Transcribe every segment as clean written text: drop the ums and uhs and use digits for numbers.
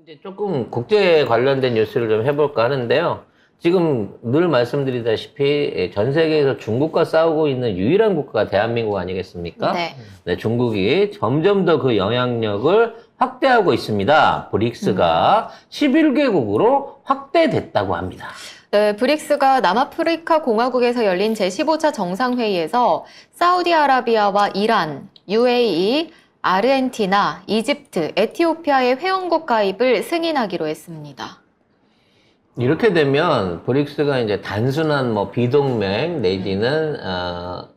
이제 조금 국제 관련된 뉴스를 좀 해볼까 하는데요. 지금 늘 말씀드리다시피 전 세계에서 중국과 싸우고 있는 유일한 국가가 대한민국 아니겠습니까? 네. 네, 중국이 점점 더 그 영향력을 확대하고 있습니다. 브릭스가 11개국으로 확대됐다고 합니다. 네, 브릭스가 남아프리카 공화국에서 열린 제15차 정상회의에서 사우디아라비아와 이란, UAE, 아르헨티나, 이집트, 에티오피아의 회원국 가입을 승인하기로 했습니다. 이렇게 되면 브릭스가 이제 단순한 뭐 비동맹 내지는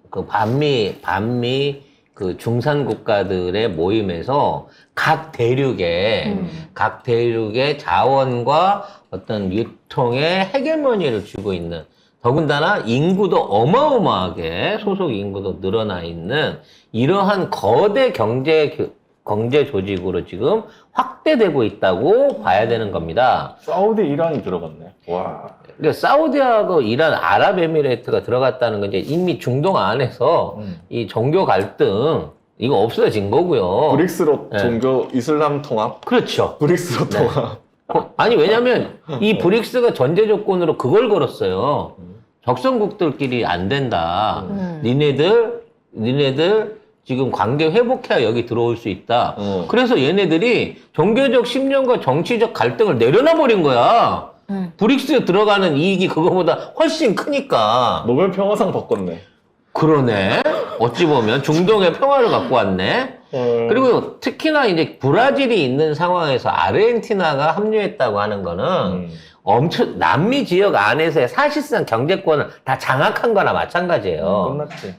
그 반미 그 중산 국가들의 모임에서 각 대륙의 자원과 어떤 유통의 헤게모니를 쥐고 있는, 더군다나 인구도 어마어마하게 소속 인구도 늘어나 있는 이러한 거대 경제 조직으로 지금 확대되고 있다고 봐야 되는 겁니다. 사우디, 이란이 들어갔네. 와. 그러니까 사우디하고 이란, 아랍에미레이트가 들어갔다는 건 이제 이미 중동 안에서 이 종교 갈등 이거 없어진 거고요. 브릭스로 네. 종교 이슬람 통합? 그렇죠. 브릭스로 네. 통합. 아니 왜냐면 이 브릭스가 전제 조건으로 그걸 걸었어요. 적성국들끼리 안 된다. 니네들 지금 관계 회복해야 여기 들어올 수 있다. 그래서 얘네들이 종교적 신념과 정치적 갈등을 내려놔 버린 거야. 브릭스에 들어가는 이익이 그거보다 훨씬 크니까. 노벨 평화상 바꿨네. 그러네. 어찌 보면 중동의 평화를 갖고 왔네. 그리고 특히나 이제 브라질이 있는 상황에서 아르헨티나가 합류했다고 하는 거는 엄청 남미 지역 안에서의 사실상 경제권을 다 장악한 거나 마찬가지예요. 끝났지.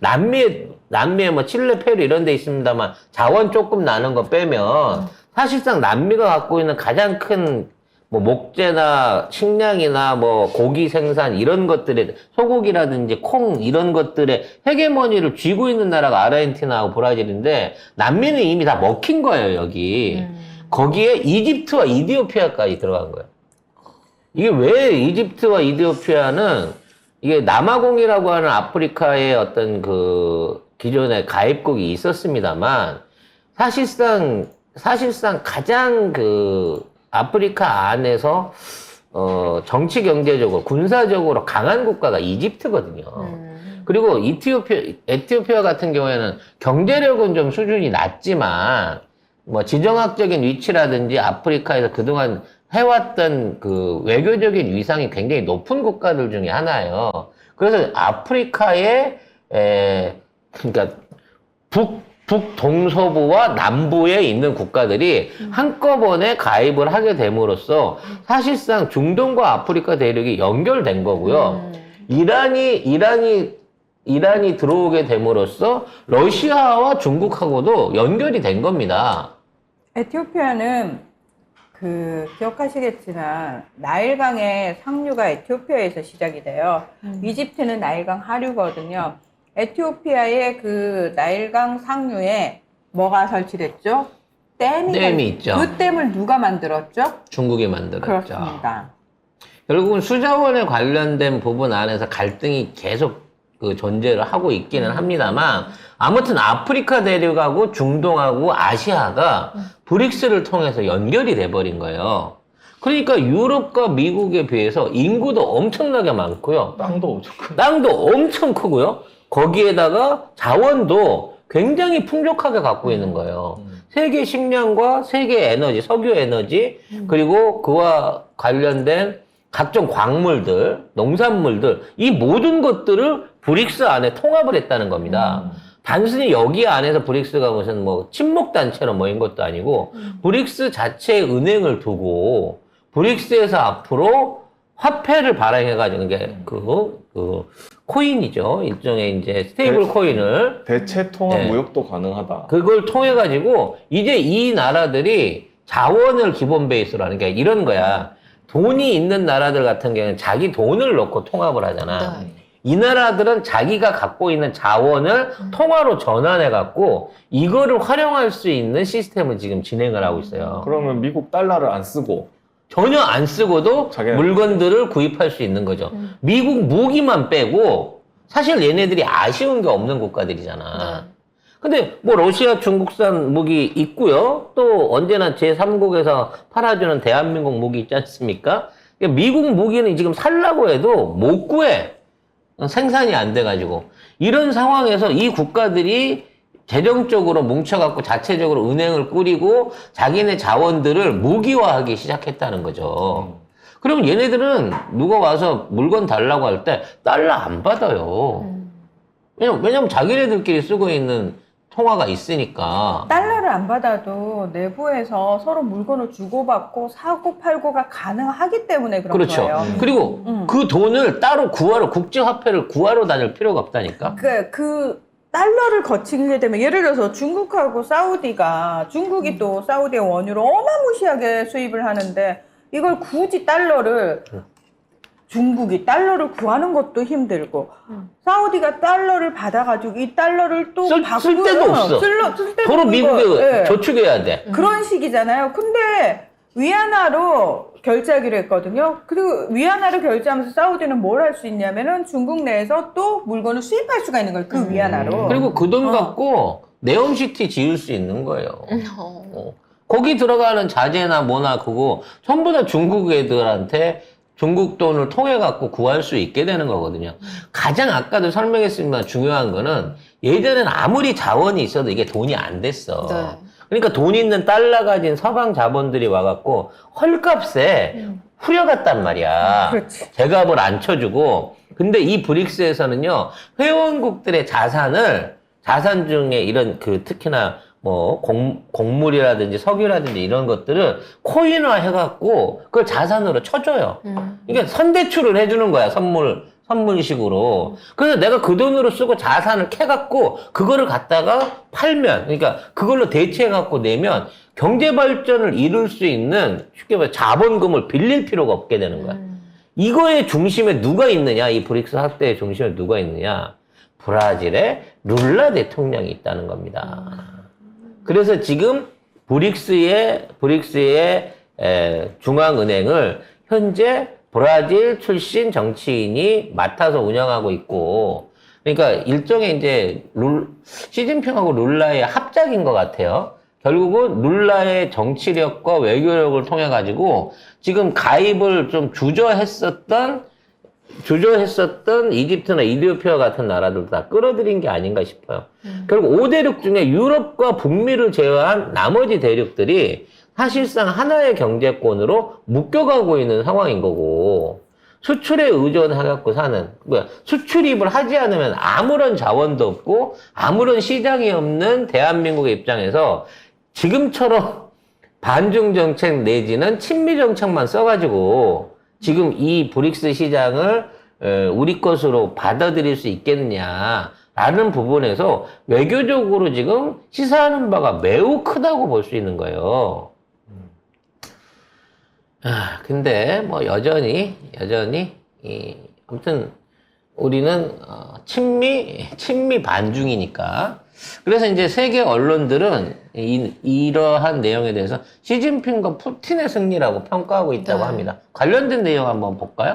남미에 뭐 칠레, 페루 이런 데 있습니다만 자원 조금 나는 거 빼면 사실상 남미가 갖고 있는 가장 큰 뭐 목재나 식량이나 뭐 고기 생산 이런 것들의 소고기라든지 콩 이런 것들의 헤게모니를 쥐고 있는 나라가 아르헨티나하고 브라질인데 남미는 이미 다 먹힌 거예요, 여기. 거기에 이집트와 이디오피아까지 들어간 거예요. 이게 왜 이집트와 이디오피아는 이게 남아공이라고 하는 아프리카의 어떤 그 기존의 가입국이 있었습니다만 사실상 가장 그 아프리카 안에서 정치 경제적으로 군사적으로 강한 국가가 이집트거든요. 그리고 에티오피아 같은 경우에는 경제력은 좀 수준이 낮지만 뭐 지정학적인 위치라든지 아프리카에서 그동안 해왔던 그 외교적인 위상이 굉장히 높은 국가들 중에 하나예요. 그래서 아프리카의 그러니까 북동서부와 남부에 있는 국가들이 한꺼번에 가입을 하게 됨으로써 사실상 중동과 아프리카 대륙이 연결된 거고요. 이란이 들어오게 됨으로써 러시아와 중국하고도 연결이 된 겁니다. 에티오피아는 기억하시겠지만 나일강의 상류가 에티오피아에서 시작이 돼요. 이집트는 나일강 하류거든요. 에티오피아의 그 나일강 상류에 뭐가 설치됐죠? 댐이 있죠. 그 댐을 누가 만들었죠? 중국이 만들었죠. 그렇습니다. 결국은 수자원에 관련된 부분 안에서 갈등이 계속 그 존재를 하고 있기는 합니다만 아무튼 아프리카 대륙하고 중동하고 아시아가 브릭스를 통해서 연결이 돼버린 거예요. 그러니까 유럽과 미국에 비해서 인구도 엄청나게 많고요. 땅도 엄청 큰. 땅도 엄청 크고요. 거기에다가 자원도 굉장히 풍족하게 갖고 있는 거예요. 세계 식량과 세계 에너지, 석유 에너지, 그리고 그와 관련된 각종 광물들, 농산물들, 이 모든 것들을 브릭스 안에 통합을 했다는 겁니다. 단순히 여기 안에서 브릭스가 무슨 뭐 친목단체로 모인 것도 아니고, 브릭스 자체의 은행을 두고, 브릭스에서 앞으로 화폐를 발행해가지고, 이게 코인이죠. 일종의 이제 스테이블 코인을. 대체 통합 네. 무역도 가능하다. 그걸 통해가지고, 이제 이 나라들이 자원을 기본 베이스로 하는 게 이런 거야. 돈이 있는 나라들 같은 경우는 자기 돈을 넣고 통합을 하잖아. 네. 이 나라들은 자기가 갖고 있는 자원을 통화로 전환해갖고 이거를 활용할 수 있는 시스템을 지금 진행을 하고 있어요. 그러면 미국 달러를 안 쓰고 전혀 안 쓰고도 자기네- 물건들을 구입할 수 있는 거죠. 미국 무기만 빼고 사실 얘네들이 아쉬운 게 없는 국가들이잖아. 근데 뭐 러시아, 중국산 무기 있고요. 또 언제나 제3국에서 팔아주는 대한민국 무기 있지 않습니까? 그러니까 미국 무기는 지금 살라고 해도 못 구해. 생산이 안 돼가지고. 이런 상황에서 이 국가들이 재정적으로 뭉쳐갖고 자체적으로 은행을 꾸리고 자기네 자원들을 무기화하기 시작했다는 거죠. 그러면 얘네들은 누가 와서 물건 달라고 할 때 달러 안 받아요. 왜냐면 자기네들끼리 쓰고 있는 통화가 있으니까. 달러를 안 받아도 내부에서 서로 물건을 주고받고 사고 팔고가 가능하기 때문에 그런 그렇죠. 거예요. 그리고 그 돈을 따로 구하러, 국제화폐를 구하러 다닐 필요가 없다니까. 그 달러를 거치게 되면 예를 들어서 중국하고 사우디가 중국이 또 사우디의 원유를 어마무시하게 수입을 하는데 이걸 굳이 달러를 중국이 달러를 구하는 것도 힘들고 사우디가 달러를 받아가지고 이 달러를 또 쓸 데도 없어. 쓸 데도 서로 없고 미국에 예. 저축해야 돼. 그런 식이잖아요. 근데 위안화로 결제하기로 했거든요. 그리고 위안화로 결제하면서 사우디는 뭘 할 수 있냐면은 중국 내에서 또 물건을 수입할 수가 있는 거예요. 그 위안화로. 그리고 그 돈 갖고 네옴시티 지을 수 있는 거예요. 어. 거기 들어가는 자재나 뭐나 그거 전부 다 중국 애들한테 중국 돈을 통해 갖고 구할 수 있게 되는 거거든요. 가장 아까도 설명했습니다. 중요한 거는 예전에는 아무리 자원이 있어도 이게 돈이 안 됐어. 네. 그러니까 돈 있는 달러 가진 서방 자본들이 와갖고 헐값에 후려갔단 말이야. 그렇지. 제값을 안 쳐주고. 근데 이 브릭스에서는요, 회원국들의 자산 중에 이런 특히나 뭐 곡물이라든지 석유라든지 이런 것들을 코인화 해갖고 그걸 자산으로 쳐줘요. 그러니까 선대출을 해주는 거야, 선물식으로. 그래서 내가 그 돈으로 쓰고 자산을 캐갖고 그거를 갖다가 팔면, 그러니까 그걸로 대체해갖고 내면 경제 발전을 이룰 수 있는 쉽게 말해 자본금을 빌릴 필요가 없게 되는 거야. 이거의 중심에 누가 있느냐? 이 브릭스 확대의 중심에 누가 있느냐? 브라질의 룰라 대통령이 있다는 겁니다. 그래서 지금 브릭스의 중앙은행을 현재 브라질 출신 정치인이 맡아서 운영하고 있고, 그러니까 일종의 이제 시진핑하고 룰라의 합작인 것 같아요. 결국은 룰라의 정치력과 외교력을 통해 가지고 지금 가입을 좀 주저했었던 이집트나 이디오피아 같은 나라들도 다 끌어들인 게 아닌가 싶어요. 결국 5대륙 중에 유럽과 북미를 제외한 나머지 대륙들이 사실상 하나의 경제권으로 묶여가고 있는 상황인 거고, 수출에 의존해갖고 사는, 수출입을 하지 않으면 아무런 자원도 없고 아무런 시장이 없는 대한민국의 입장에서 지금처럼 반중 정책 내지는 친미 정책만 써가지고 지금 이 브릭스 시장을 우리 것으로 받아들일 수 있겠느냐라는 부분에서 외교적으로 지금 시사하는 바가 매우 크다고 볼 수 있는 거예요. 근데 뭐 여전히 아무튼 우리는 친미 반중이니까. 그래서 이제 세계 언론들은 이러한 내용에 대해서 시진핑과 푸틴의 승리라고 평가하고 있다고 합니다. 관련된 내용 한번 볼까요?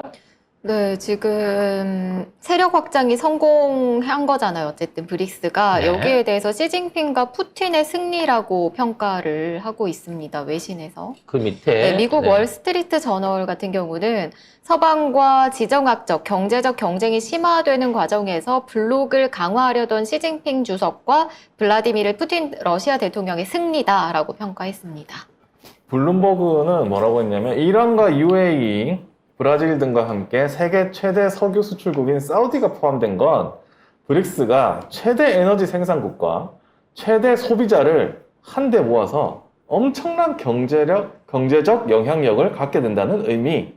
네, 지금 세력 확장이 성공한 거잖아요. 어쨌든 브릭스가 네. 여기에 대해서 시진핑과 푸틴의 승리라고 평가를 하고 있습니다. 외신에서. 그 밑에 네, 미국 월스트리트 저널 같은 경우는 서방과 지정학적, 경제적 경쟁이 심화되는 과정에서 블록을 강화하려던 시진핑 주석과 블라디미르 푸틴 러시아 대통령의 승리다라고 평가했습니다. 블룸버그는 뭐라고 했냐면 이란과 UAE, 브라질 등과 함께 세계 최대 석유 수출국인 사우디가 포함된 건 브릭스가 최대 에너지 생산국과 최대 소비자를 한데 모아서 엄청난 경제적 영향력을 갖게 된다는 의미.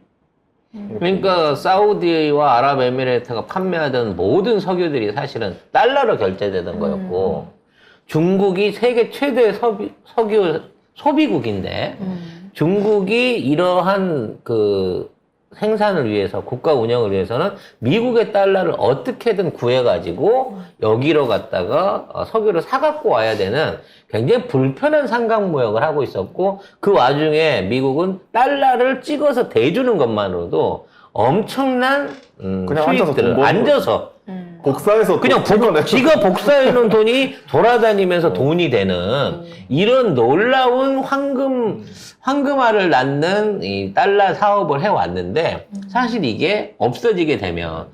그러니까 사우디와 아랍에미레이트가 판매하던 모든 석유들이 사실은 달러로 결제되던 거였고, 중국이 세계 최대 석유 소비국인데 중국이 이러한 생산을 위해서, 국가 운영을 위해서는 미국의 달러를 어떻게든 구해가지고 여기로 갔다가 석유를 사갖고 와야 되는 굉장히 불편한 상강무역을 하고 있었고, 그 와중에 미국은 달러를 찍어서 대주는 것만으로도 엄청난 그냥 수익들을 앉아서 복사해서 그냥 지가 복사해놓은 돈이 돌아다니면서 돈이 되는 이런 놀라운 황금알을 낳는 이 달러 사업을 해왔는데 사실 이게 없어지게 되면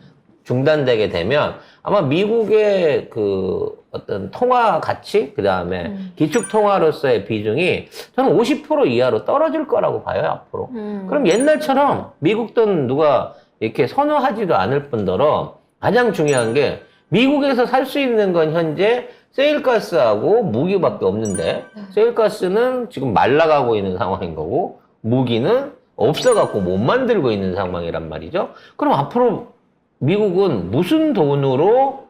중단되게 되면 아마 미국의 그 어떤 통화 가치 그 다음에 기축 통화로서의 비중이 저는 50% 이하로 떨어질 거라고 봐요 앞으로. 그럼 옛날처럼 미국 돈 누가 이렇게 선호하지도 않을 뿐더러 가장 중요한 게 미국에서 살 수 있는 건 현재 세일가스하고 무기밖에 없는데 세일가스는 지금 말라가고 있는 상황인 거고 무기는 없어갖고 못 만들고 있는 상황이란 말이죠. 그럼 앞으로 미국은 무슨 돈으로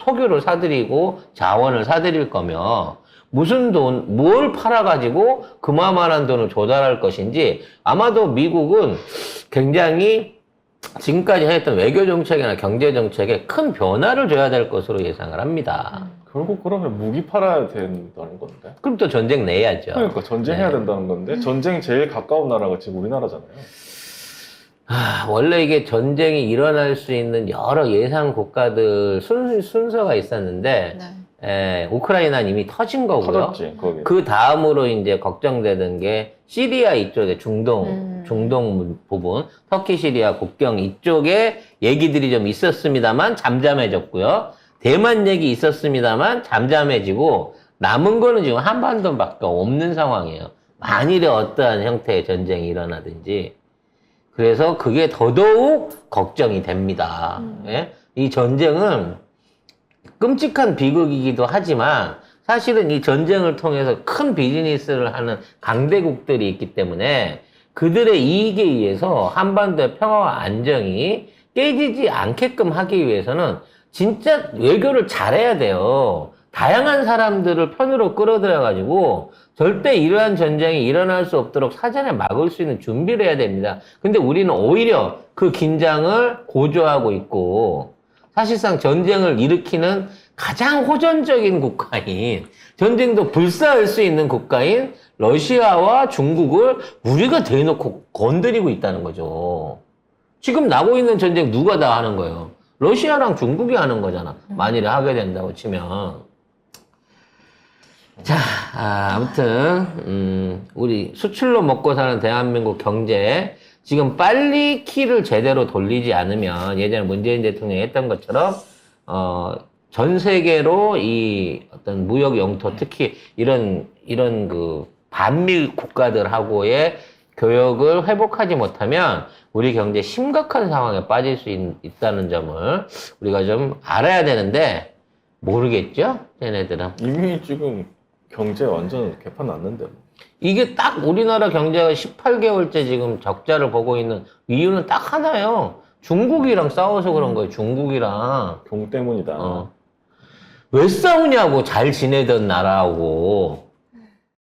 석유를 사들이고 자원을 사들일 거며 무슨 돈, 뭘 팔아가지고 그만한 돈을 조달할 것인지 아마도 미국은 굉장히 지금까지 했던 외교 정책이나 경제 정책에 큰 변화를 줘야 될 것으로 예상을 합니다. 결국 그러면 무기 팔아야 된다는 건데. 그럼 또 전쟁 내야죠. 그러니까 전쟁해야 네. 된다는 건데 전쟁 제일 가까운 나라가 지금 우리나라잖아요. 원래 이게 전쟁이 일어날 수 있는 여러 예상 국가들 순서가 있었는데 우크라이나는 이미 터진 거고요. 터졌지 거기. 그 다음으로 이제 걱정되던 게 시리아 이쪽에 중동 부분, 터키 시리아 국경 이쪽에 얘기들이 좀 있었습니다만 잠잠해졌고요. 대만 얘기 있었습니다만 잠잠해지고 남은 거는 지금 한반도밖에 없는 상황이에요. 만일에 어떠한 형태의 전쟁이 일어나든지. 그래서 그게 더더욱 걱정이 됩니다. 예? 이 전쟁은 끔찍한 비극이기도 하지만 사실은 이 전쟁을 통해서 큰 비즈니스를 하는 강대국들이 있기 때문에 그들의 이익에 의해서 한반도의 평화와 안정이 깨지지 않게끔 하기 위해서는 진짜 외교를 잘해야 돼요. 다양한 사람들을 편으로 끌어들여가지고 절대 이러한 전쟁이 일어날 수 없도록 사전에 막을 수 있는 준비를 해야 됩니다. 근데 우리는 오히려 그 긴장을 고조하고 있고 사실상 전쟁을 일으키는 가장 호전적인 국가인 전쟁도 불사할 수 있는 국가인 러시아와 중국을 우리가 대놓고 건드리고 있다는 거죠. 지금 나고 있는 전쟁 누가 다 하는 거예요? 러시아랑 중국이 하는 거잖아. 만일에 하게 된다고 치면. 자, 아무튼 우리 수출로 먹고 사는 대한민국 경제 지금 빨리 키를 제대로 돌리지 않으면 예전에 문재인 대통령이 했던 것처럼 전 세계로 이 어떤 무역 영토 특히 이런 그 반미 국가들하고의 교역을 회복하지 못하면 우리 경제 심각한 상황에 빠질 수 있다는 점을 우리가 좀 알아야 되는데 모르겠죠? 얘네들은. 이미 지금 경제 완전 개판 났는데. 이게 딱 우리나라 경제가 18개월째 지금 적자를 보고 있는 이유는 딱 하나예요. 중국이랑 싸워서 그런 거예요. 중국이랑. 경 때문이다. 왜 싸우냐고 잘 지내던 나라하고